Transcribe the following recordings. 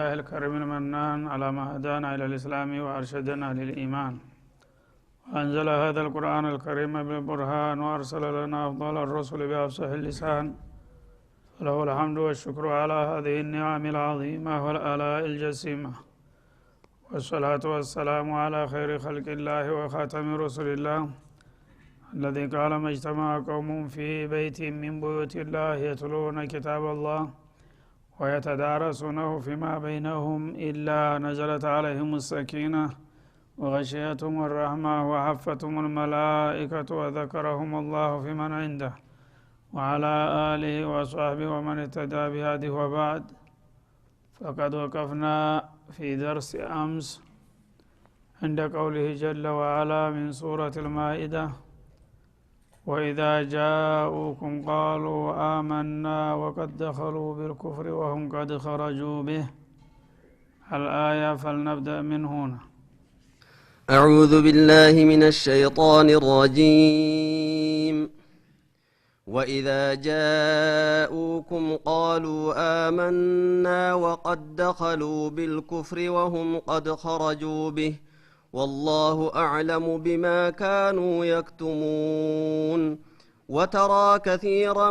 لله الكريم المنان على ما هدانا إلى الإسلام وأرشدنا للإيمان، وأنزل هذا القرآن الكريم بالبرهان وأرسل لنا أفضل الرسل بأفصح اللسان، فله الحمد والشكر على هذه النعم العظيمة والآلاء الجسيمة، والصلاة والسلام على خير خلق الله وخاتم رسل الله الذي قال ما اجتمع قوم في بيت من بيوت الله يتلون كتاب الله ويتدارسونه فيما بينهم إلا نزلت عليهم السكينة وغشيتهم الرحمة وحفتهم الملائكة وذكرهم الله في من عنده وعلى آله وصحبه ومن اهتدى بهذه. وبعد، فقد وقفنا في درس أمس عند قوله جل وعلا من سورة المائدة: وإذا جاءوكم قالوا آمنا وقد دخلوا بالكفر وهم قد خرجوا به. الآية، فلنبدأ من هنا. أعوذ بالله من الشيطان الرجيم. وإذا جاءوكم قالوا آمنا وقد دخلوا بالكفر وهم قد خرجوا به والله أعلم بما كانوا يكتمون. وترى كثيرا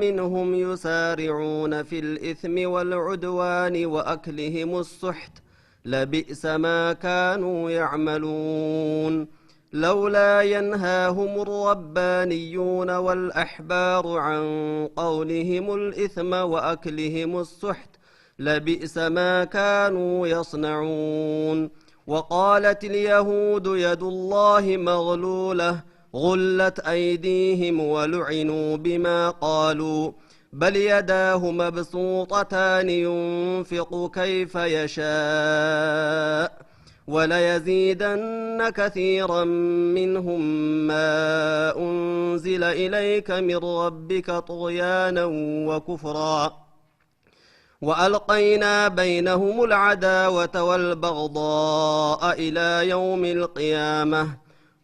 منهم يسارعون في الإثم والعدوان وأكلهم السحت لبئس ما كانوا يعملون. لولا ينهاهم الربانيون والأحبار عن قولهم الإثم وأكلهم السحت لبئس ما كانوا يصنعون. وقالت اليهود يد الله مغلولة غلت أيديهم ولعنوا بما قالوا بل يداه مبسوطتان ينفق كيف يشاء وليزيدن كثيرا منهم ما أنزل إليك من ربك طغيانا وكفرا وألقينا بينهم العداوة والبغضاء إلى يوم القيامة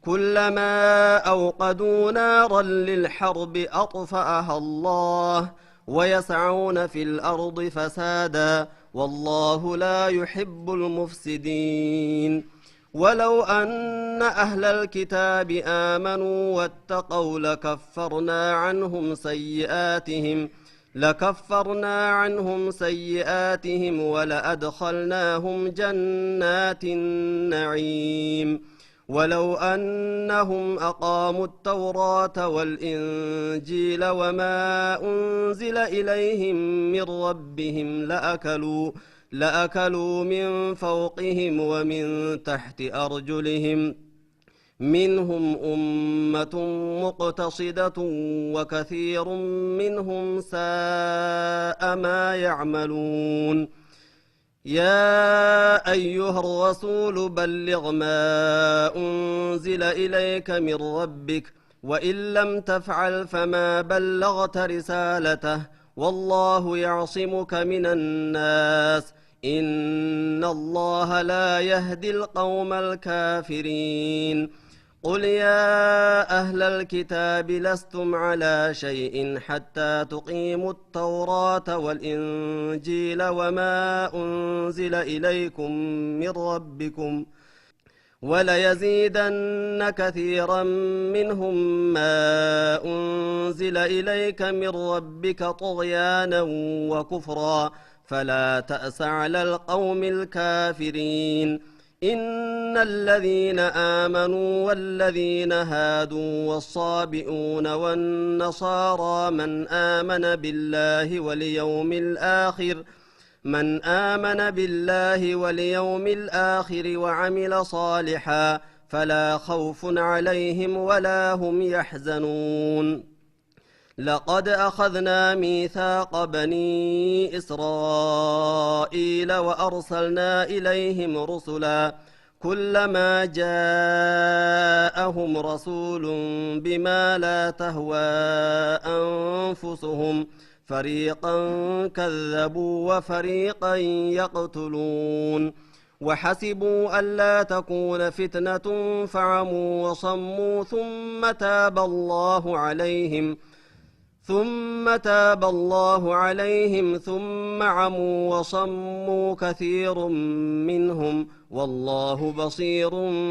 كلما أوقدوا نارا للحرب أطفأها الله ويسعون في الأرض فسادا والله لا يحب المفسدين. ولو أن أهل الكتاب آمنوا واتقوا لكفرنا عنهم سيئاتهم ولأدخلناهم جنات النعيم. ولو أنهم أقاموا التوراة والإنجيل وما أنزل إليهم من ربهم لأكلوا من فوقهم ومن تحت أرجلهم منهم أمة مقتصدة وكثير منهم ساء ما يعملون. يا أيها الرسول بلغ ما أنزل إليك من ربك وإن لم تفعل فما بلغت رسالته والله يعصمك من الناس إن الله لا يهدي القوم الكافرين. قل يا أهل الكتاب لستم على شيء حتى تقيموا التوراة والإنجيل وما أنزل إليكم من ربكم وليزيدن كثيرا منهم ما أنزل إليك من ربك طغيانا وكفرا فلا تأس على القوم الكافرين. إن الذين آمنوا والذين هادوا والصابئون والنصارى من آمن بالله واليوم الآخر وعمل صالحا فلا خوف عليهم ولا هم يحزنون. لقد أخذنا ميثاق بني إسرائيل وأرسلنا إليهم رسلا كلما جاءهم رسول بما لا تهوى أنفسهم فريقا كذبوا وفريقا يقتلون. وحسبوا ألا تكون فتنة فعموا وصموا ثم تاب الله عليهم ثم تاب الله عليهم ثم عموا وصموا كثير منهم والله بصير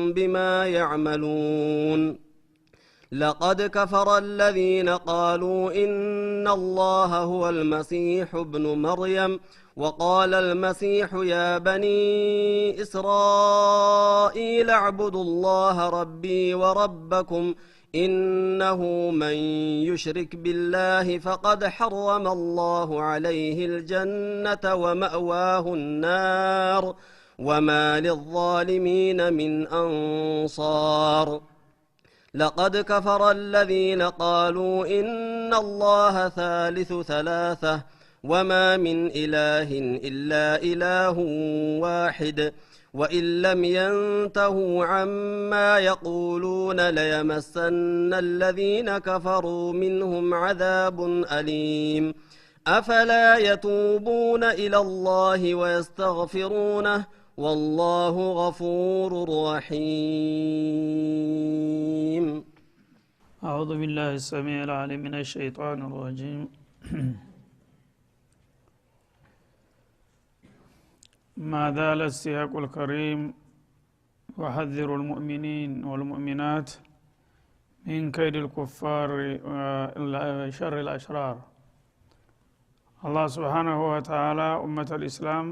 بما يعملون لقد كفر الذين قالوا إن الله هو المسيح ابن مريم وقال المسيح يا بني إسرائيل اعبدوا الله ربي وربكم إنه من يشرك بالله فقد حرم الله عليه الجنة ومأواه النار وما للظالمين من أنصار لقد كفر الذين قالوا إن الله ثالث ثلاثة وما من إله إلا إله واحد وإن لم ينتهوا عما يقولون ليمسن الذين كفروا منهم عذاب أليم أفلا يتوبون إلى الله ويستغفرونه والله غفور رحيم أعوذ بالله السميع العليم من الشيطان الرجيم ما زال السياق الكريم يحذر المؤمنين والمؤمنات من كيد الكفار وشر الأشرار الله سبحانه وتعالى أمة الإسلام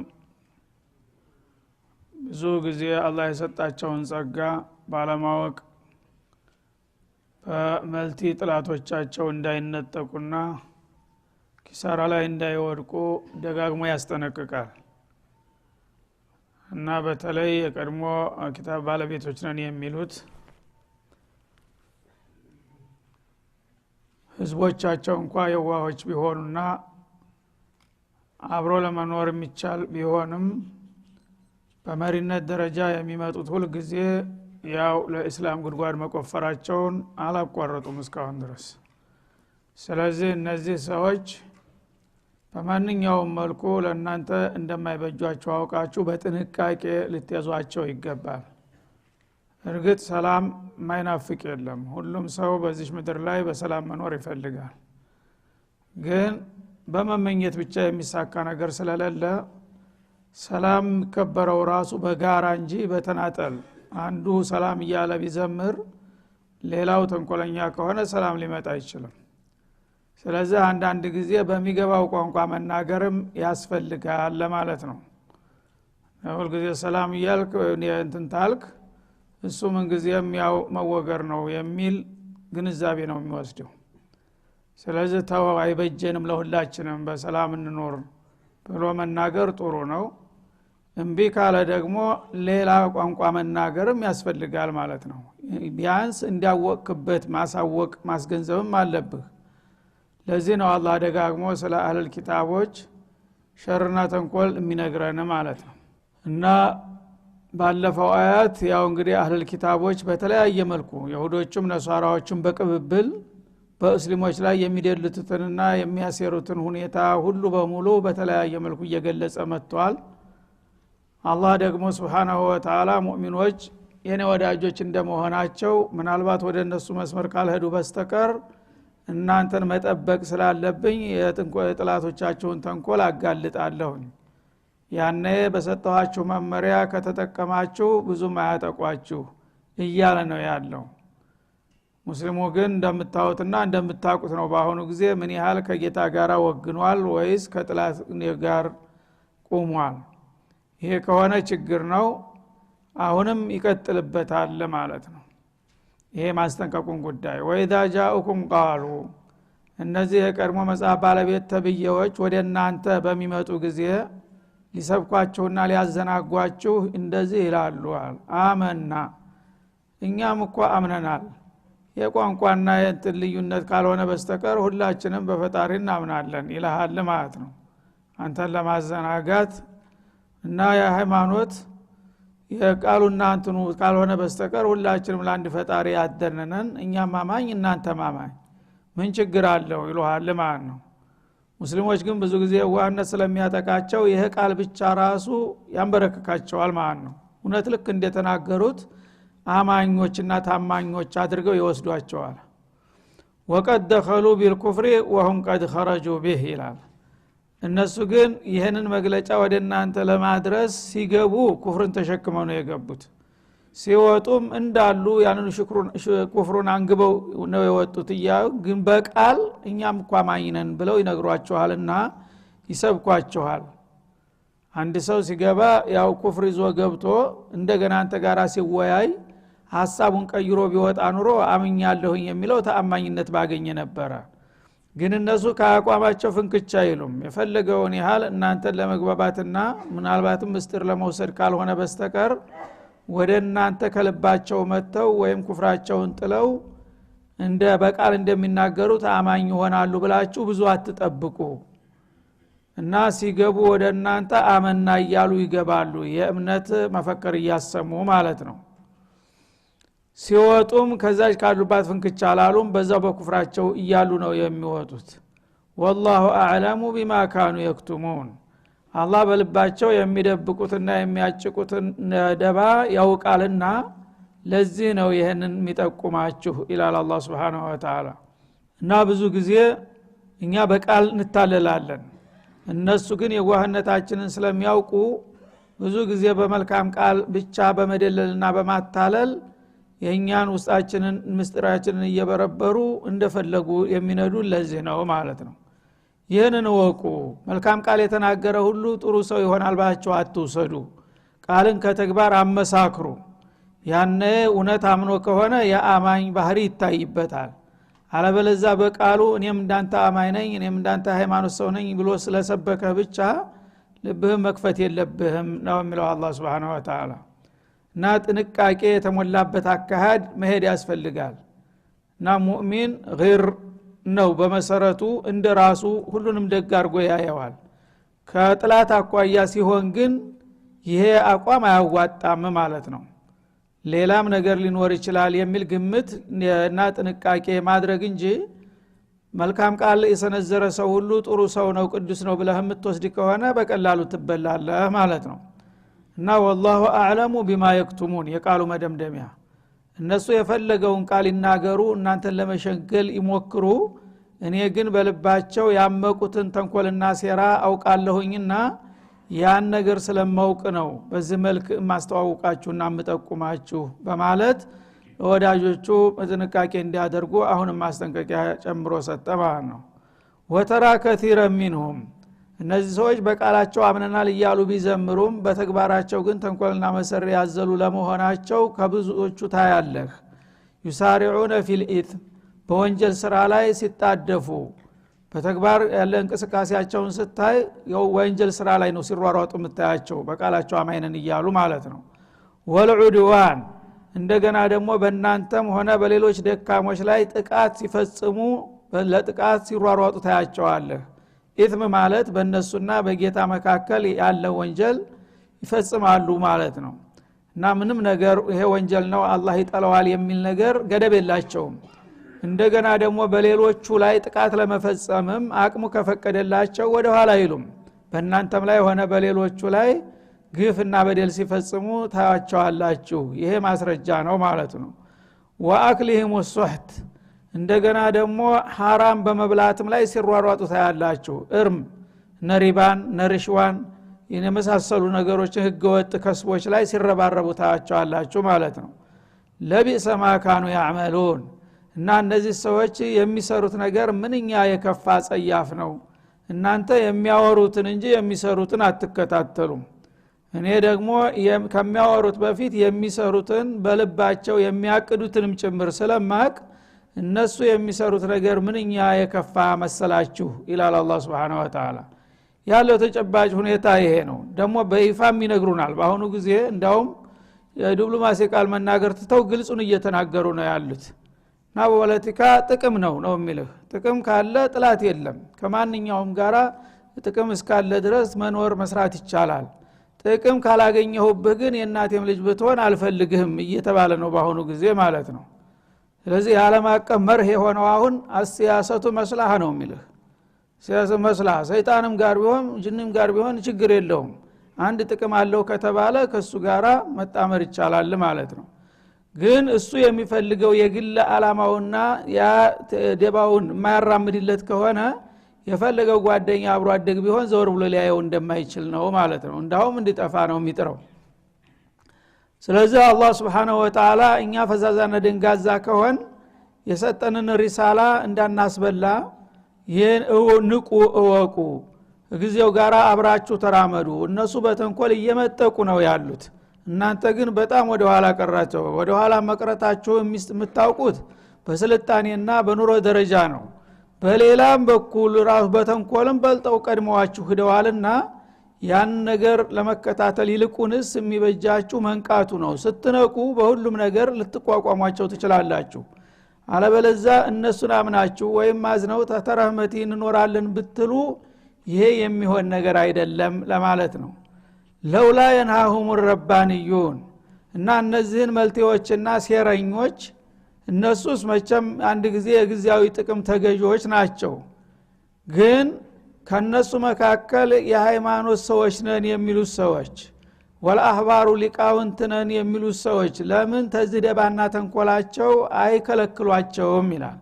ብዙ ጊዜ አላህ የሰጣቸውን ጸጋ ባለማወቅ በመልቲ ጥላቶቻቸው እንዳይነጠቁና ኪሳራ ላይ እንዳይወድቁ ደጋግሞ ያስጠነቅቃል እና በተለይ የቀድሞ ኪታብ ባለቤቶች ነን የሚሉት ህዝቦቻቸው እንኳን የዋሆች ቢሆኑና አብሮ ለመኖር የሚቻል ቢሆንም በመሪነት ደረጃ የሚመጡት ሁሉ ጊዜ ያው ለእስላም ጉድጓድ መቆፈራቸውን አላቋረጡም እስካሁን ድረስ። ስለዚህ እነዚህ ሰዎች በማንኛውም መልኩ ለእናንተ እንደማይበጇቸው አውቃችሁ በጥንቃቄ ልትያዟቸው ይገባል። እርግጥ ሰላም ማይናፍቅ የለም፣ ሁሉም ሰው በዚህ ምድር ላይ በሰላም መኖር ይፈልጋል። ግን በመመኘት ብቻ የሚሳካ ነገር ስለሌለ ሰላም ከበረው ራሱ በጋራ እንጂ በተናጠል አንዱ ሰላም እያለ ቢዘምር ሌላው ተንኮለኛ ከሆነ ሰላም ሊመጣ አይችልም። ስለዚህ አንዳንድ ጊዜ በሚገባው ቋንቋ መናገርም ያስፈልጋል ለማለት ነው። ሁሉ ጊዜ ሰላም እያልክ እንትን ታልክ እሱ ምን ጊዜም ያው መወገር ነው የሚል ግንዛቤ ነው የሚወስደው። ስለዚህ ተው አይበጀንም ለሁላችንም በሰላም እንኖር ብሎ መናገር ጥሩ ነው። እምቢ ካለ ደግሞ ሌላ ቋንቋ መናገርም ያስፈልጋል ማለት ነው። ቢያንስ እንዲያወቅበት ማሳወቅ ማስገንዘብም አለብህ። ለዚህ ነው አላህ ደጋግሞ ስለ አህለል ኪታቦች ሸርና ተንኮል የሚነግረን ማለት ነው። እና ባለፈው አያት ያው እንግዲህ አህለል ኪታቦች በተለያየ መልኩ ይሁዶችም ነሳራዎችም በቅብብል በእስላሞች ላይ የሚደልቱትንና የሚያሰሩትን ሁኔታ ሁሉ በሙሉ በተለያየ መልኩ እየገለጸ መጥቷል። አላህ ደግሞ ሱብሃነሁ ወተዓላ ሙእሚኖች የኔ ወዳጆች እንደመሆናቸው ምናልባት ወደ እነሱ መስመር ካልሄዱ በስተቀር እናንተን መጠበቅ ስላለብኝ የጥላቶቻችሁን ተንኮል አጋልጣለሁ፣ ያኔ በሰጠኋችሁ መመሪያ ከተጠቀማችሁ ብዙም አያጠቋችሁ እያለ ነው ያለው። ሙስሊሙ ግን እንደምታውቁትና እንደምታውቁት ነው በአሁኑ ጊዜ ምን ያህል ከጌታ ጋር ወግኗል ወይስ ከጥላት ጋር ቆሟል። ይሄ ከሆነ ችግር ነው፣ አሁንም ይቀጥልበታል ማለት ነው። ይሄ ማስጠንቀቁን ጉዳይ ወይዛ ጃኡኩም ቃሉ እነዚህ የቀድሞ መጽሐፍ ባለቤት ተብየዎች ወደ እናንተ በሚመጡ ጊዜ ሊሰብኳችሁና ሊያዘናጓችሁ እንደዚህ ይላሉ፣ አመና እኛም እኮ አምነናል፣ የቋንቋና የእንትን ልዩነት ካልሆነ በስተቀር ሁላችንም በፈጣሪ እናምናለን ይልሃል ማለት ነው። አንተን ለማዘናጋት እና የሃይማኖት የቃሉና እንትኑ ካልሆነ በስተቀር ሁላችንም ለአንድ ፈጣሪ ያደረነን እኛም አማኝ እናንተ ማማኝ ምን ችግር አለው ይሉሃል ማለት ነው። ሙስሊሞች ግን ብዙ ጊዜ ዋህነት ስለሚያጠቃቸው ይሄ ቃል ብቻ ራሱ ያንበረክካቸዋል ማለት ነው። እውነት ልክ እንደተናገሩት አማኞችና ታማኞች አድርገው ይወስዷቸዋል። وقد دخلوا بالكفر وهم قد خرجوا به ይላል እነሱ ግን ይሄንን መግለጫ ወደ እናንተ ለማድረስ ሲገቡ ኩፍርን ተሸክመው ነው የገቡት ሲወጡም እንዳሉ ያንን ኩፍሩን አንግበው ነው የወጡት ይያው ግን በቃል እኛም እኮ ማይነን ብለው ይነግሯቸዋልና ይሰብኳቸዋል አንድ ሰው ሲገባ ያው ኩፍር ይዞ ገብቶ እንደገና አንተ ጋራ ሲወያይ ሐሳቡን ቀይሮ ቢወጣ ኑሮ አምኛለሁኝ የሚለው ተአማኝነት ባገኘ ነበር ግን እነሱ ከአቋማቸው ፍንክቻ ይሉም የፈለገውን ያህል እናንተ ለመግባባትና ምናልባትም ምስጢር ለመውሰድ ካልሆነ በስተቀር ወደ እናንተ ከልባቸው መተው ወይም ኩፍራቸውን ጥለው እንደ በቃል እንደሚናገሩት አማኝ ይሆናሉ ብላችሁ ብዙ አትጠብቁ እና ሲገቡ ወደ እናንተ አመና ይያሉ ይገባሉ የእምነት መፈክር ያሰሙ ማለት ነው ሲወጡም ከዛች ካሉባት ፍንክቻ አላሉም በዛው በኩፍራቸው ይያሉ ነው የሚወጡት والله اعلم بما كانوا يكتمون አላህ በልባቸው የሚደብቁትና የሚያጭቁትን ደባ ያውቃልና ለዚህ ነው ይሄንን የሚጠቁማችሁ ኢላላ አላህ Subhanahu Wa Ta'ala እና ብዙ ጊዜ እኛ በቃል እንታለላለን እነሱ ግን የዋህነታችንን ስለሚያውቁ ብዙ ጊዜ በመልካም ቃል ብቻ በመደለልና በማታለል የኛን ውስጣችንን ምስጥራችንን እየበረበሩ እንደፈለጉ የሚነዱ ለዚህ ነው ማለት ነው ይሄንን ወቁ መልካም ቃል የተናገረ ሁሉ ጥሩ ሰው ይሆናል ባቸው አትውሰዱ ቃልን ከተግባር አመሳክሩ ያነ እውነት አምኖ ከሆነ የአማኝ ባህሪ ይታይበታል አለበለዛ በቃሉ እኔም እንዳንተ አማኝ ነኝ እኔም እንዳንተ ሃይማኖት ሰው ነኝ ብሎ ስለሰበከ ብቻ ልብህም መክፈት የለብህም ነው የሚለው አላህ Subhanahu Wa Ta'ala እና ጥንቃቄ የተሞላበት አካሄድ መሄድ ያስፈልጋል እና ሙእሚን غير ነው በመሰረቱ እንደራሱ ሁሉንም ደግ አርጎ ያያዋል ከጥላት አቋያ ሲሆን ግን ይሄ አቋም አያዋጣም ማለት ነው ሌላም ነገር ሊኖር ይችላል የሚል ግምት እና ጥንቃቄ ማድረግ እንጂ መልካም ቃል የሰነዘረ ሰው ሁሉ ጥሩ ሰው ነው ቅዱስ ነው ብለህ የምትወስድ ከሆነ በቀላሉ ትበላለህ ማለት ነው እና والله اعلم بما يكتمون የቃሉ መደምደሚያ እነሱ የፈለገውን ቃል ይናገሩ እናንተን ለመሸንገል ይሞክሩ እኔ ግን በልባቸው ያመቁትን ተንኮልና ሴራ አውቃለሁኝና ያን ነገር ስለማውቅ ነው በዚህ መልክ ማስተዋወቃችሁና መጠቁማችሁ በማለት ወዳጆቹ በጥንቃቄ እንዲያደርጉ አሁንም ማስጠንቀቂያ ጨምሮ ሰጠማን ነው ወተራ كثيرا منهم እነዚህ ሰዎች በቃላቸው አምነናል ይያሉ ቢዘምሩም በተግባራቸው ግን ተንኮልና መሰሪ ያዘሉ ለመሆናቸው ከብዙዎቹ ታያለህ ይሳሪዑነ ፊል ኢትም በወንጀል ስራ ላይ ሲጣደፉ በተግባር ያለ እንቅስቃሴያቸውን ስታይ የወንጀል ስራ ላይ ነው ሲሯሯጡ የምታያቸው በቃላቸው አማይነን ይያሉ ማለት ነው ወልዑድዋን እንደገና ደግሞ በእናንተም ሆነ በሌሎች ደካሞች ላይ ጥቃት ሲፈጽሙ ለጥቃት ሲሯሯጡ ታያቸዋለህ ኢትም ማለት በእነሱና በጌታ መካከል ያለ ወንጀል ይፈጽማሉ ማለት ነው እና ምንም ነገር ይሄ ወንጀል ነው አላህ ይጠላዋል የሚል ነገር ገደብ የላቸውም እንደገና ደግሞ በሌሎቹ ላይ ጥቃት ለመፈጸምም አቅሙ ከፈቀደላቸው ወደ ኋላ ይሉም በእናንተም ላይ ሆነ በሌሎቹ ላይ ግፍና በደል ሲፈጽሙ ታያቸዋላችሁ ይሄ ማስረጃ ነው ማለት ነው ወአክሊሂም ወሱህት እንደገና ደግሞ حرام በመብላትም ላይ ሲሯሯጡ ታያላችሁ እርም ነሪባን ነርሽዋን የመሳሰሉ ነገሮች ህገወጥ ከስቦች ላይ ሲረባረቡ ታያቸዋላችሁ ማለት ነው ለቢሰ ማ ካኑ ያዕመሉን እና እነዚህ ሰዎች የሚሰሩት ነገር ምንኛ የከፋ ጸያፍ ነው እናንተ የሚያወሩትን እንጂ የሚሰሩትን አትከታተሉም እኔ ደግሞ ከሚያወሩት በፊት የሚሰሩትን በልባቸው የሚያቅዱትንም ጭምር ስለማቅ እነሱ የሚሰሩት ነገር ምንኛ የከፋ መሰላችሁ ኢላላ አላህ Subhanahu Wa Ta'ala ያለው ተጨባጭ ሁኔታ ይሄ ነው ደግሞ በይፋም ይነግሩናል በአሁኑ ጊዜ እንዳውም የዲፕሎማሲ ቃል መናገር ተው ግልጹን እየተናገሩ ነው ያሉት ና ፖለቲካ ጥቅም ነው የሚልህ ጥቅም ካለ ጥላት የለም ከማንኛውም ጋራ ጥቅም እስካለ ድረስ መኖር መስራት ይቻላል ጥቅም ካላገኘሁብህ ግን የእናቴም ልጅ ብትሆን አልፈልግህም እየተባለ ነው በአሁኑ ጊዜ ማለት ነው ስለዚህ ዓለም አቀፍ መርህ የሆነው አሁን አስያሰቱ መስላህ ነው የሚልህ ሲያሰ መስላህ ሰይጣንም ጋር ቢሆን ጅንም ጋር ቢሆን ችግር የለውም አንድ ጥቅም አለው ከተባለ ከሱ ጋራ መጣመር ይቻላል ማለት ነው ግን እሱ የሚፈልገው የግል አላማውና ያ ደባውን ማያራምድለት ከሆነ የፈለገው ጓደኛ አብሮ አደግ ቢሆን ዘወር ብሎ ሊያየው እንደማይችል ነው ማለት ነው እንዳውም እንዲጠፋ ነው የሚጥረው ስለዚህ አላህ Subhanahu Wa Ta'ala እኛ ፈዛዛና ደንጋዛ ከሆን የሰጠንን ሪሳላ እንዳናስበላ ይሄን ንቁ እወቁ ግዚያው ጋራ አብራችሁ ተራመዱ እነሱ በተንኮል እየመጠቁ ነው ያሉት እናንተ ግን በጣም ወደ ኋላ ቀራችሁ ወደ ኋላ መቅረታችሁ የምታውቁት በስልጣኔና በኑሮ ደረጃ ነው በሌላም በኩል ራስ በተንኮልም በልጠው ቀድመዋችሁ ሄደዋልና ያን ነገር ለመከታተል ይልቁንስ የሚበጃችሁ መንቃቱ ነው ስትነቁ በሁሉም ነገር ልትቋቋሟቸው ትችላላችሁ አለበለዛ እነሱን አምናችሁ ወይም ማዝነው ተተረህመቲ እንኖራለን ብትሉ ይሄ የሚሆን ነገር አይደለም ለማለት ነው ለውላ ينهاهم الربانيون እና እነዚህን መልቴዎችና ሴረኞች እነሱስ መቼም አንድ ጊዜ የግዚያዊ ጥቅም ተገዢዎች ናቸው ግን ከነሱ መካከል የሃይማኖት ሰዎች ነን የሚሉ ሰዎች ወልአህባሩ ሊቃውንት ነን የሚሉ ሰዎች ለምን ተዝደባና ተንኮላቸው አይከለክሏቸውም ይላል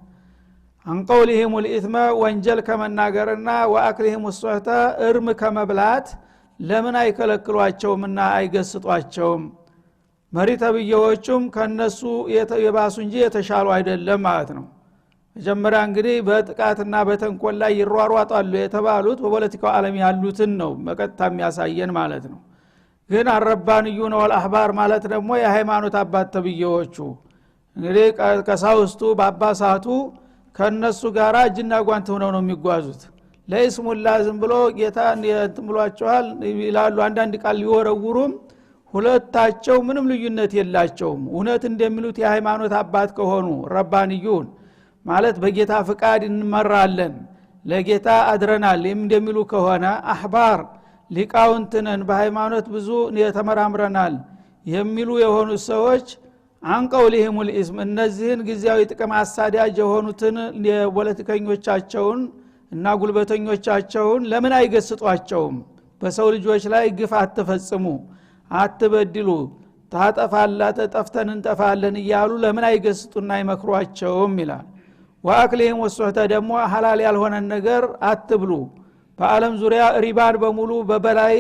አንቀውሊሂም الإثم ወንጀል ከመናገርና ወአክሊሂም الصحተ እርም ከመብላት ለምን አይከለክሏቸውምና አይገስጧቸውም መሪተብየዎቹም ከነሱ የባሱ እንጂ የተሻሉ አይደለም ማለት ነው መጀመሪያ እንግዲህ በጥቃትና በተንኮል ላይ ይሯሯጣሉ የተባሉት በፖለቲካው ዓለም ያሉትን ነው መቀጣ የሚያሳየን ማለት ነው ግን አረባንዩን ወልአህባር ማለት ደግሞ የሃይማኖት አባት ተብየዎቹ እንግዲህ ከሳውስቱ ባባሳቱ ከነሱ ጋራ እጅና ጓንት ሆነው ነው የሚጓዙት ለይስሙላ ዝም ብሎ ጌታ እንትምሏቸዋል ይላሉ አንዳንድ ቃል ሊወረውሩም ሁለታቸው ምንም ልዩነት የላቸውም እውነት እንደሚሉት የሃይማኖት አባት ከሆኑ ረባንዩን ማለት በጌታ ፍቃድ እንመራለን ለጌታ አድረናል እንደሚሉ ከሆነ አህባር ሊቃውንትነን በሃይማኖት ብዙ የተመራምረናል የሚሉ የሆኑ ሰዎች አንቀውሊሂም الاسم እነዚህን ግዚያዊ ጥቅም አሳዳጅ የሆኑትን የፖለቲከኞቻቸውን እና ጉልበተኞቻቸውን ለምን አይገስጧቸውም በሰው ልጆች ላይ ግፍ አትፈጽሙ አትበድሉ ታጠፋላተ ጠፍተን እንጠፋለን ይያሉ ለምን አይገስጡና አይመክሯቸውም ይላል ወአክሊሂም ወሱህተ ደግሞ ሐላል ያልሆነ ነገር አትብሉ በአለም ዙሪያ ሪባን በሙሉ በበላይ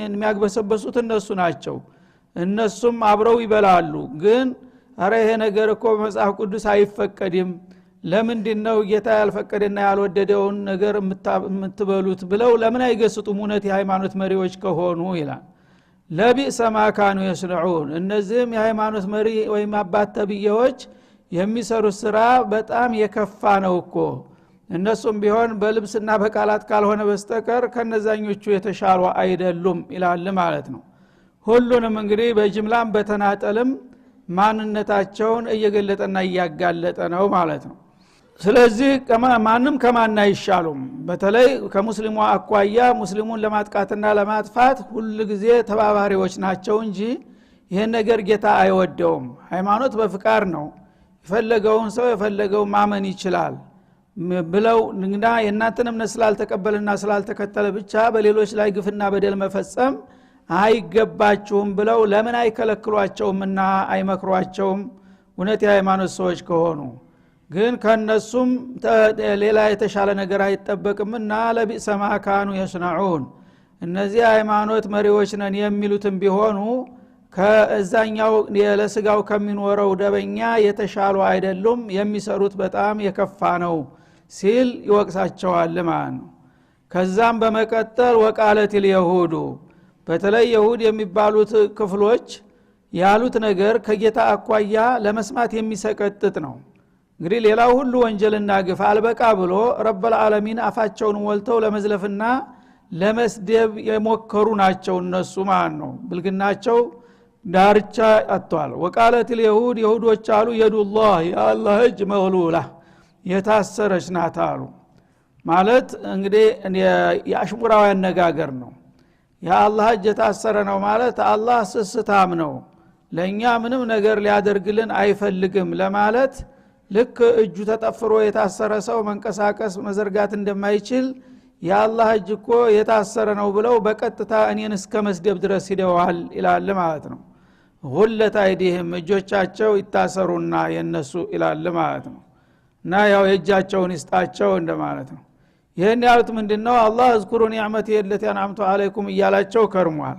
የሚያግበሰበሱት እነሱ ናቸው እነሱም አብረው ይበላሉ ግን አረ ይሄ ነገር እኮ በመጽሐፍ ቅዱስ አይፈቀድም ለምንድነው ጌታ ያልፈቀደና ያልወደደውን ነገር የምትበሉት ብለው ለምን አይገስጡም እውነት የሃይማኖት መሪዎች ከሆኑ ይላል ለቢእሰ ማ ካኑ يصنعون እነዚህም የሃይማኖት መሪ ወይም አባት ተብየዎች የሚሰሩት ስራ በጣም የከፋ ነው እኮ እነሱም ቢሆን በልብስና በቃላት ካልሆነ በስተቀር ከነዛኞቹ የተሻሉ አይደሉም ይላል ማለት ነው ሁሉንም እንግዲህ በጅምላም በተናጠልም ማንነታቸውን እየገለጠና እያጋለጠ ነው ማለት ነው ስለዚህ ማንም ከማን አይሻሉም በተለይ ከሙስሊሙ አቋያ ሙስሊሙን ለማጥቃትና ለማጥፋት ሁሉ ጊዜ ተባባሪዎች ናቸው እንጂ ይሄን ነገር ጌታ አይወደውም ሃይማኖት በፍቃድ ነው የፈለገውን ሰው የፈለገው ማመን ይችላል ብለው እንግዳ የእናንተን እምነት ስላልተቀበልና ስላልተከተለ ብቻ በሌሎች ላይ ግፍና በደል መፈጸም አይገባችሁም ብለው ለምን አይከለክሏቸውምና አይመክሯቸውም እውነት የሃይማኖት ሰዎች ከሆኑ ግን ከነሱም ሌላ የተሻለ ነገር አይጠበቅምና ለቢእሰ ማ ካኑ يصنعون እነዚህ ሃይማኖት መሪዎች ነን የሚሉትም ቢሆኑ ከዛኛው ለስጋው ከሚኖረው ደበኛ የተሻሉ አይደሉም የሚሰሩት በጣም የከፋ ነው ሲል ይወቅሳቸዋል ማለት ነው ከዛም በመቀጠል ወቃለት اليهود በተለይ ይሁድ የሚባሉት ክፍሎች ያሉት ነገር ከጌታ አቋያ ለመስማት የሚሰቀጥጥ ነው እንግዲህ ሌላው ሁሉ ወንጀልና ግፍ አልበቃ ብሎ ረብል ዓለሚን አፋቸውን ሞልተው ለመዝለፍና ለመስደብ የሞከሩ ናቸው እነሱ ማለት ነው ብልግናቸው ዳርቻ አጥቷል ወቃለት اليهود ይሁዶች አሉ የዱላህ የአላህ እጅ መግሉላ የታሰረች ናት አሉ ማለት እንግዲህ የአሽሙራው አነጋገር ነው የአላህ እጅ የታሰረ ነው ማለት አላህ ስስታም ነው ለኛ ምንም ነገር ሊያደርግልን አይፈልግም ለማለት ልክ እጁ ተጠፍሮ የታሰረ ሰው መንቀሳቀስ መዘርጋት እንደማይችል የአላህ እጅ እኮ የታሰረ ነው ብለው በቀጥታ እኔን እስከ መስደብ ድረስ ሄደዋል ይላል ማለት ነው ጉለት አይዲህም እጆቻቸው ይታሰሩና የነሱ ይላል ማለት ነው እና ያው የእጃቸውን ይስጣቸው እንደማለት ነው ይሄን ያሉት ምንድነው አላህ እዝኩሩ ኒዕመቲ التي انعمت عليكم እያላቸው ከርሟል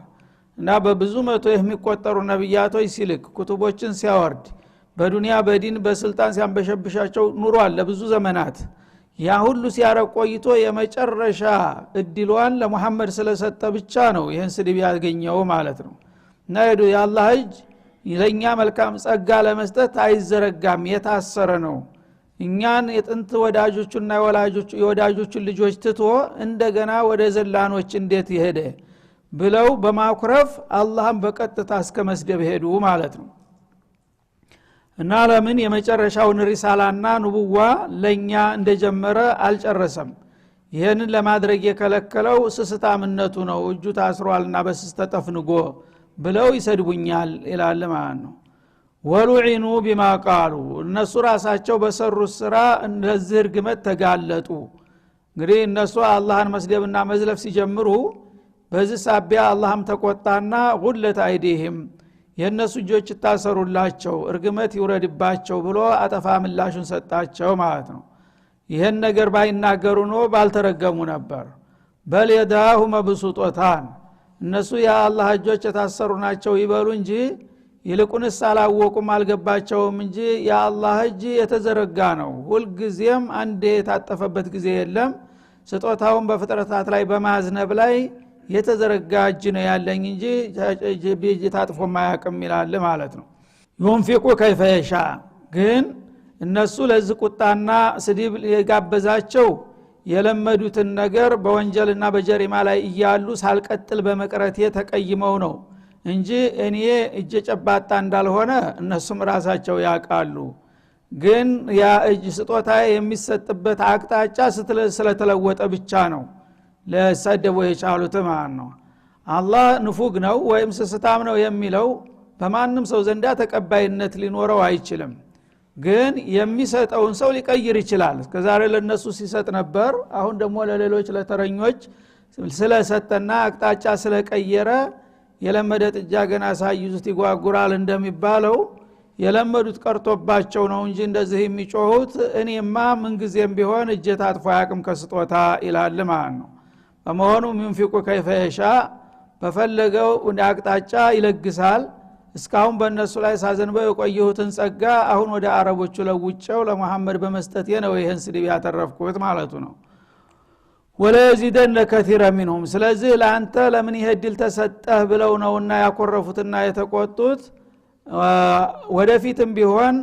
እና በብዙ መቶ የሚቆጠሩ ነብያቶች ሲልክ ኩቱቦችን ሲያወርድ በዱንያ በዲን በስልጣን ሲያንበሸብሻቸው ኑሯል ለብዙ ዘመናት ያ ሁሉ ሲያረቅ ቆይቶ የመጨረሻ እድሏን ለሙሐመድ ስለሰጠ ብቻ ነው ይሄን ስድብ ያገኘው ማለት ነው እና የአላህ እጅ ለኛ መልካም ጸጋ ለመስጠት አይዘረጋም የታሰረ ነው እኛን የጥንት ወዳጆቹና የወዳጆቹን ልጆች ትቶ እንደገና ወደ ዘላኖች እንዴት ይሄደ ብለው በማኩረፍ አላህን በቀጥታ እስከ መስደብ ሄዱ ማለት ነው እና ለምን የመጨረሻውን ሪሳላና ንቡዋ ለኛ እንደጀመረ አልጨረሰም ይሄንን ለማድረግ የከለከለው ስስታምነቱ ነው እጁ ታስሯልና በስስተ ተፍንጎ ብለው ይሰድቡኛል ይላል ማለት ነው ወሉዒኑ ቢማ ቃሉ እነሱ ራሳቸው በሰሩት ስራ ለዚህ እርግመት ተጋለጡ እንግዲህ እነሱ አላህን መስደብና መዝለፍ ሲጀምሩ በዚህ ሳቢያ አላህም ተቆጣና ጉለት አይዲህም የነሱ እጆች ታሰሩላቸው እርግመት ይውረድባቸው ብሎ አጠፋ ምላሹን ሰጣቸው ማለት ነው ይሄን ነገር ባይናገሩ ነው ባልተረገሙ ነበር በል የዳሁ መብሱጦታን እነሱ የአላህ እጆች ታሰሩ ናቸው ይበሉ እንጂ ይልቁንስ አላወቁም አልገባቸውም እንጂ የአላህ እጅ የተዘረጋ ነው ሁሉ ጊዜም አንዴ የታጠፈበት ጊዜ የለም ስጦታውን በፍጥረታት ላይ በማዝነብ ላይ የተዘረጋ እጅ ነው ያለኝ እንጂ እጅ ታጥፎ ማያቅም ይላል ማለት ነው ይንፊቁ ከይፈ የሻ ግን እነሱ ለዚህ ቁጣና ስድብ የጋበዛቸው የለመዱትን ነገር በወንጀልና በጀሪማ ላይ እያሉ ሳልቀጥል በመቅረቴ ተቀይመው ነው እንጂ እኔ እጅ ጨባጣ እንዳልሆነ እነሱም ራሳቸው ያቃሉ ግን ያ እጅ ስጦታ የሚሰጥበት አቅጣጫ ስለተለወጠ ብቻ ነው ለሰደቡ የቻሉት ማለት ነው አላህ ንፉግ ነው ወይም ስስታም ነው የሚለው በማንም ሰው ዘንዳ ተቀባይነት ሊኖረው አይችልም ግን የሚሰጠውን ሰው ሊቀይር ይችላል እስከዛሬ ለነሱ ሲሰጥ ነበር አሁን ደግሞ ለሌሎች ለተረኞች ስለሰጠና አቅጣጫ ስለቀየረ የለመደ ጥጃ ገና ሳይዙት ይጓጉራል እንደሚባለው የለመዱት ቀርቶባቸው ነው እንጂ እንደዚህ የሚጮሁት እኔማ ምን ጊዜም ቢሆን እጄ ታጥፎ ያቅም ከስጦታ ይላል ማለት ነው በመሆኑ ምንፊቁ ከይፈ የሻ በፈለገው አቅጣጫ ይለግሳል እስካሁን በእነሱ ላይ ሳዘንበው የቆየሁትን ጸጋ አሁን ወደ አረቦቹ ለውጨው ለሙሐመድ በመስጠት ነው ይሄን ስድብ ያተረፍኩት ማለቱ ነው ወለዚደን ከቲራ منهم ስለዚህ ለአንተ ለምን ይሄ ድል ተሰጠህ ብለው ነውና ያኮረፉትና የተቆጡት ወደፊትም ቢሆን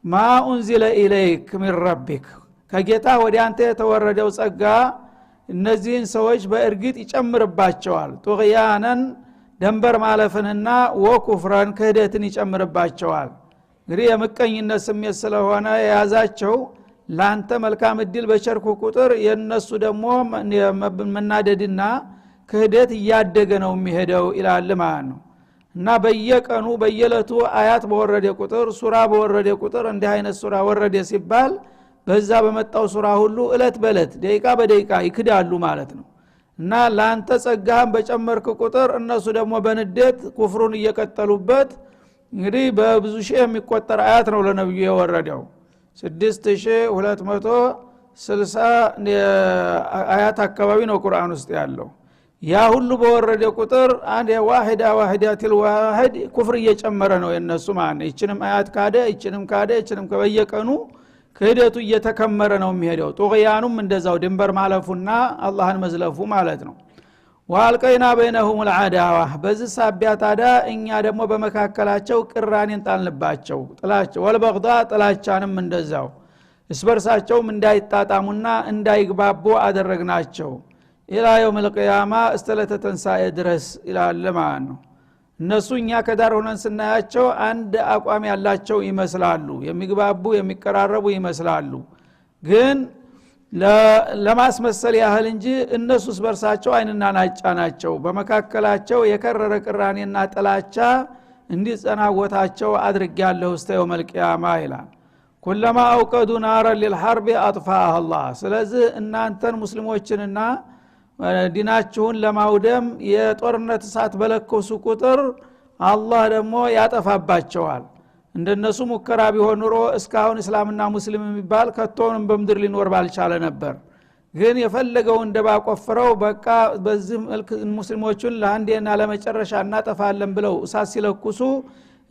ማ انزل اليك من ربك ከጌታ ወደ አንተ የተወረደው ጸጋ እነዚህን ሰዎች በእርግጥ ይጨምርባቸዋል ጡግያነን ደንበር ማለፍንና ወኩፍራን ክህደትን ይጨምርባቸዋል እንግዲህ የምቀኝነት ስሜት ስለሆነ የያዛቸው ላንተ መልካም እድል በቸርኩ ቁጥር የነሱ ደግሞ መናደድና ክህደት እያደገ ነው የሚሄደው ይላል ማለት ነው እና በየቀኑ በየለቱ አያት በወረደ ቁጥር ሱራ በወረደ ቁጥር እንዲህ አይነት ሱራ ወረደ ሲባል በዛ በመጣው ሱራ ሁሉ እለት በእለት ደቂቃ በደቂቃ ይክዳሉ ማለት ነው እና ላንተ ጸጋህን በጨመርክ ቁጥር እነሱ ደግሞ በንዴት ኩፍሩን እየቀጠሉበት እንግዲህ በብዙ ሺህ የሚቆጠር አያት ነው ለነብዩ የወረደው 6260 አያት አካባቢ ነው ቁርአን ውስጥ ያለው ያ ሁሉ በወረደ ቁጥር አንድ ዋሂዳቲል ዋሂድ ኩፍር እየጨመረ ነው የነሱ ማለት ነው እቺንም አያት ካደ እቺንም ከበየቀኑ ክህደቱ እየተከመረ ነው የሚሄደው ጦግያኑም እንደዛው ድንበር ማለፉና አላህን መዝለፉ ማለት ነው ወአልቀይና በይነሁም العداوه በዚህ ሳቢያ ታዲያ እኛ ደግሞ በመካከላቸው ቅራኔን ጣልንባቸው ጥላቸው ወልበግዳ ጥላቻንም እንደዛው እስበርሳቸውም እንዳይጣጣሙና እንዳይግባቡ አደረግናቸው ኢላ የውም القيامه እስተለተ ተንሳኤ ድረስ ይላል ማለት ነው እነሱ እኛ ከዳር ሆነን ስናያቸው አንድ አቋም ያላቸው ይመስላሉ የሚግባቡ የሚቀራረቡ ይመስላሉ ግን ለማስመሰል ያህል እንጂ እነሱስ በርሳቸው አይንና ናጫ ናቸው በመካከላቸው የከረረ ቅራኔና ጥላቻ እንዲጸናወታቸው አድርጌያለሁ እስከ የውም القيامه ይላል ኩለማ አውቀዱ ናራ ለልሐርብ አጥፋህ አላህ ስለዚህ እናንተን ሙስሊሞችንና ዲናችሁን ለማውደም የጦርነት እሳት በለኮሱ ቁጥር አላህ ደግሞ ያጠፋባቸዋል እንደነሱ ሙከራ ቢሆን ኑሮ እስካሁን እስላምና ሙስሊም የሚባል ከቶንም በመድር ሊኖር ባልቻለ ነበር ግን የፈለገው እንደባቆፍረው በቃ በዚህ መልክ ሙስሊሞቹን ለአንዴና ለመጨረሻ እናጠፋለን ብለው እሳት ሲለኩሱ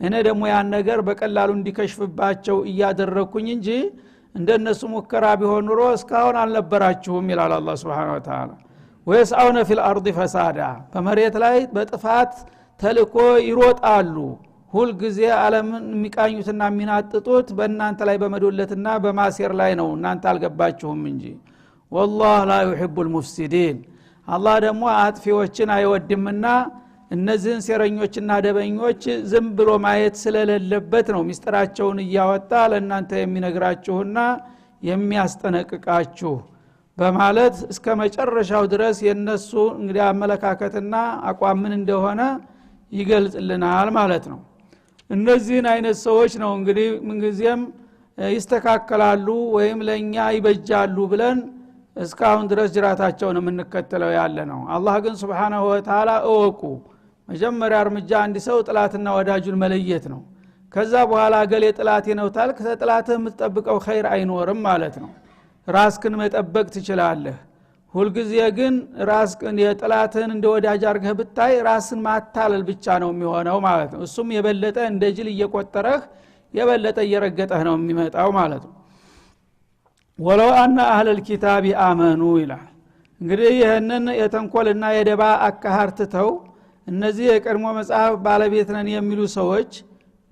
እኔ ደግሞ ያን ነገር በቀላሉ እንዲከሽፍባቸው እያደረኩኝ እንጂ እንደነሱ ሙከራ ቢሆን ኑሮ እስካሁን አልነበራችሁም ይላል አላህ Subhanahu Wa Ta'ala ወይስአውነ ፊል አርዲ ፈሳዳ በመሬት ላይ በጥፋት ተልቆ ይሮጣሉ ሁሉ ጊዜ ዓለምን የሚቃኙትና የሚናጥጡት በእናንተ ላይ በመዶለትና በማሴር ላይ ነው እናንተ አልገባችሁም እንጂ والله لا يحب المفسدين አላህ ደግሞ አጥፊዎችን አይወድምና እነዚህን ሴረኞችና ደበኞች ዝም ብሎ ማየት ስለሌለበት ነው ሚስጥራቸውን እያወጣ ለእናንተ የሚነግራችሁና የሚያስጠነቅቃችሁ በማለት እስከ መጨረሻው ድረስ የነሱ እንግዲህ አመለካከትና አቋም ምን እንደሆነ ይገልጽልናል ማለት ነው እነዚህን አይነት ሰዎች ነው እንግዲህ ምንጊዜም ይስተካከላሉ ወይም ለኛ ይበጃሉ ብለን እስካሁን ድረስ ጅራታቸውን የምንከተለው ያለ ነው አላህ ግን Subhanahu Wa Ta'ala እወቁ መጀመሪያ እርምጃ አንድ ሰው ጥላትና ወዳጁን መለየት ነው ከዛ በኋላ ገሌ ጥላቴ ነው ታልክ ተጥላትህ የምትጠብቀው ኸይር አይኖርም ማለት ነው ራስክን መጠበቅ ትችላለህ ሁሉ ጊዜ ግን ራስክን የጥላትህን እንደ ወዳጅ አርገህ ብታይ ራስን ማታለል ብቻ ነው የሚሆነው ማለት ነው እሱም የበለጠ እንደ ጅል እየቆጠረህ የበለጠ እየረገጠህ ነው የሚመጣው ማለት ነው ወለው አና አህለል ኪታቢ አመኑ ይላል እንግዲህ ይሄንን የተንኮልና የደባ አካሃርተው እነዚህ የቀድሞ መጽሐፍ ባለቤት ነን የሚሉ ሰዎች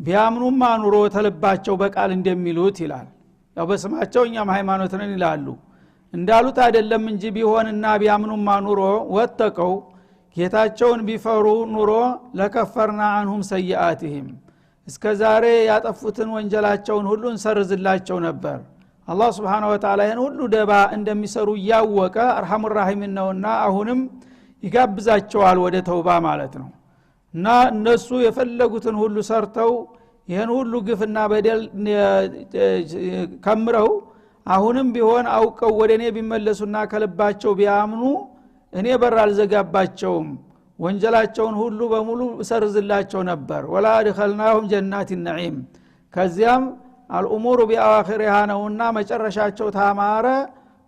ቢያምኑማ ኑሮ ተልባቸው በቃል እንደሚሉት ይላል ያው በስማቸው እኛም ሃይማኖት ነን ይላሉ እንዳሉት አይደለም እንጂ ቢሆንና ቢያምኑማ ኑሮ ወተቀው ጌታቸውን ቢፈሩ ኑሮ ለከፈርና አንሁም ሰይአቲሂም እስከዛሬ ያጠፉትን ወንጀላቸውን ሁሉ እንሰርዝላቸው ነበር አላህ Subhanahu Wa Ta'ala ይሄን ሁሉ ደባ እንደሚሰሩ ያወቀ አርሐሙር ረሂም ነውና አሁንም ይጋብዛቸዋል ወደ ተውባ ማለት ነው እና እነሱ የፈለጉትን ሁሉ ሰርተው ይሄን ሁሉ ግፍና በደል ከምረው አሁንም ቢሆን አውቀው ወደኔ ቢመለሱና ከልባቸው ቢያምኑ እኔ በር አልዘጋባቸውም ወንጀላቸውን ሁሉ በሙሉ ሰርዝላቸው ነበር ወላ አድኸልናሁም ጀናት النعيم ከዚያም አልኡሙሩ ቢአኺሪሃ ነውና መጨረሻቸው ታማረ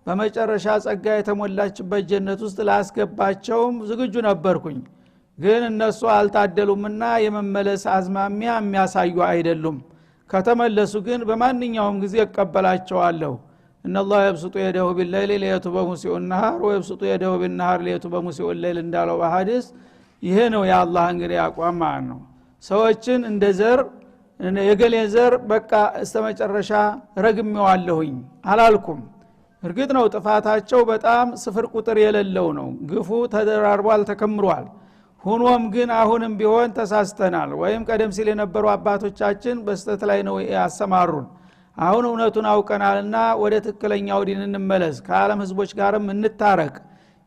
በመጨረሻ ጸጋ የተሞላችበት ጀነት ውስጥ ላስገባቸውም ዝግጁ ነበርኩኝ ግን እነሱ አልታደሉምና የመመለስ አዝማሚያ የሚያሳዩ አይደሉም ከተመለሱ ግን በማንኛውም ጊዜ እቀበላቸዋለሁ እነላህ يبسط يده بالليل ليتوب مسيء النهار ويبسط يده بالنهار ليتوب مسيء الليل እንዳለው በሐዲስ ይሄ ነው የአላህ እንግዲህ አቋም ማለት ነው ሰዎችን እንደዘር የገሌ ዘር በቃ እስተመጨረሻ ረግሜዋለሁኝ አላልኩም እርግጥ ነው ጥፋታቸው በጣም ስፍር ቁጥር የሌለው ነው ግፉ ተደራርቧል ተከምሯል ሆኖም ግን አሁንም ቢሆን ተሳስተናል ወይም ቀደም ሲል የነበሩ አባቶቻችን በስተት ላይ ነው ያሰማሩን አሁን እውነቱን አውቀናልና ወደ ትክክለኛው ዲን እንመለስ ከዓለም ህዝቦች ጋርም እንታረቅ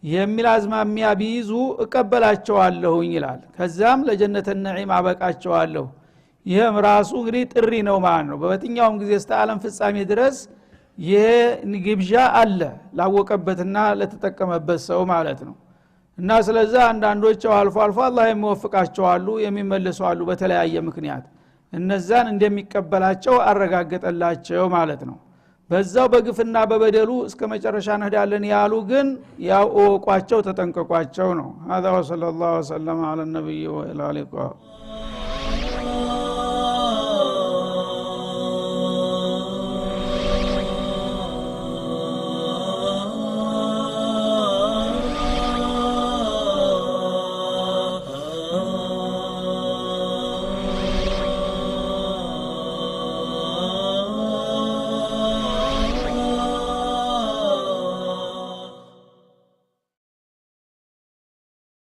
የሚል አዝማሚያ ቢይዙ እቀበላቸዋለሁኝ ይላል ከዛም ለጀነተ ነዒም አበቃቸዋለሁ ይሄም ራሱ እንግዲህ ጥሪ ነው ማለት ነው በየትኛውም ጊዜ እስከ ዓለም ፍጻሜ ድረስ ይሄ ግብዣ አለ ላወቀበትና ለተጠቀመበት ሰው ማለት ነው እና ስለዚህ አንዳንዶች አልፎ አልፎ አላህ የሚወፍቃቸው አሉ የሚመለሱ አሉ በተለያየ ምክንያት እነዛን እንደሚቀበላቸው አረጋገጠላቸው ማለት ነው በዛው በግፍና በበደሉ እስከ መጨረሻ እንሄዳለን ያሉ ግን ያው ወቋቸው ተጠንቀቋቸው ነው هذا وصلى الله وسلم على النبي وعلى اله